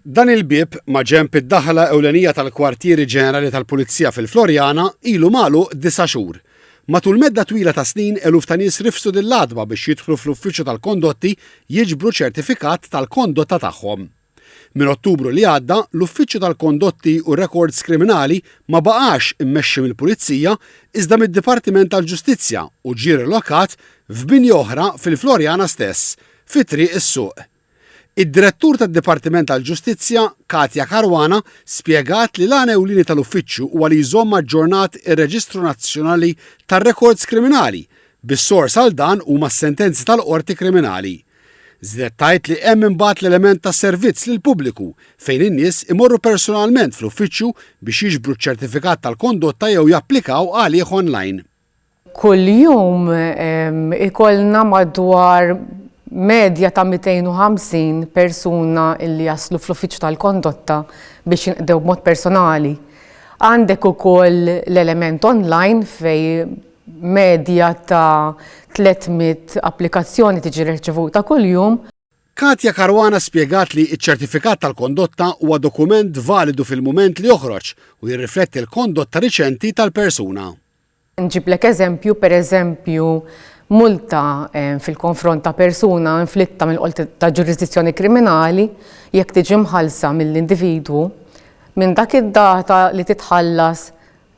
Dan il-bieb ma' ġenb id-daħla ewlenija tal-Kwartieri Ġenerali tal-Pulizija fil-Florjana ilu malu 9 xhur. Matul medda twila ta' snin eluf ta' nies rifsu dil-ladba biex jidħlu fl-uffiċċju tal-kondotti jiġbru ċertifikat tal-kondotta tagħhom. Min Ottubru li għadda, l-Uffiċċju tal-Kondotti u Records Kriminali ma baqax immexxi mill-Pulizija iżda mid-Dipartiment tal-Ġustizzja u ġie relokat f'binja oħra fil-Florjana stess, fi triq is-suq. Id-direttur tad-Dipartiment tal-Ġustizzja, Katja Caruana, spjegat li l-għana ewlieni tal-uffiċċju huwa li jżomm aġġornat ir-Reġistru Nazzjonali tar-Records Kriminali bis-sors għal dan huma s-sentenzi tal-Qorti Kriminali. Żidet tgħid li hemm imbagħad l-element ta' servizz lill-pubbliku fejn in-nies imorru personalment fl-uffiċċju biex jiġbru ċ-ċertifikat tal-kondotta jew japplikaw għalih online. Kuljum ikollna madwar medja ta' 250 persuna illi jaslu fl-uffiċċju tal-kondotta biex jinqdew b'mod personali. Għandek ukoll l-element online fej medja ta' 300 applikazzjoni tiġi riċevuta kuljum. Katja Caruana spjegat li ċ-ċertifikat tal-kondotta huwa dokument validu fil-mument li joħroġ u jirrifletti l-kondotta riċenti tal-persuna. Nġiblek eżempju, pereżempju, multa fil-konfront ta' persuna inflitta mill-qorti ta' ġurisdizzjoni kriminali jekk tiġi mħallsa mill-individwu minn dak id-data li titħallas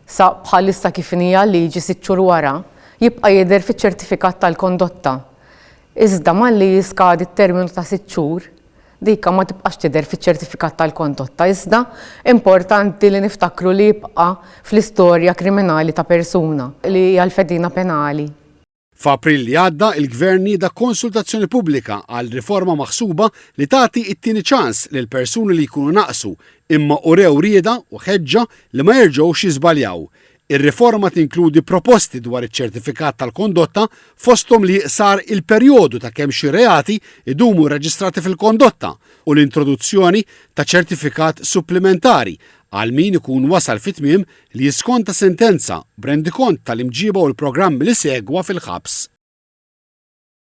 sa bħalissa kif hija liġi 6 xhur wara jibqa' jidher fiċ-ċertifikat tal-kondotta. Iżda malli jiskadi t-terminu ta' 6 xhur dikka ma tibqax tidher fiċ-ċertifikat tal-kondotta iżda importanti li niftakru li jibqa' fl-istorja kriminali ta' persuna li hija l-fedina penali. F'April li għadda, il-Gvern nieda konsultazzjoni pubblika għal riforma maħsuba li tagħti it-tieni ċans lil persuni li jkunu naqsu imma urew rieda u ħeġġa li ma jerġgħux jiżbaljaw. Ir-riforma tinkludi proposti dwar iċ-ċertifikat tal-kondotta fosthom li sar il-perjodu ta' kemm xi reati idumu reġistrati fil-kondotta u l-introduzzjoni ta' ċertifikat supplementari għal min ikun wasal fit-tmiem li jiskonta sentenza b'rendikont tal-imġiba u l-programmi li segwa fil-ħabs.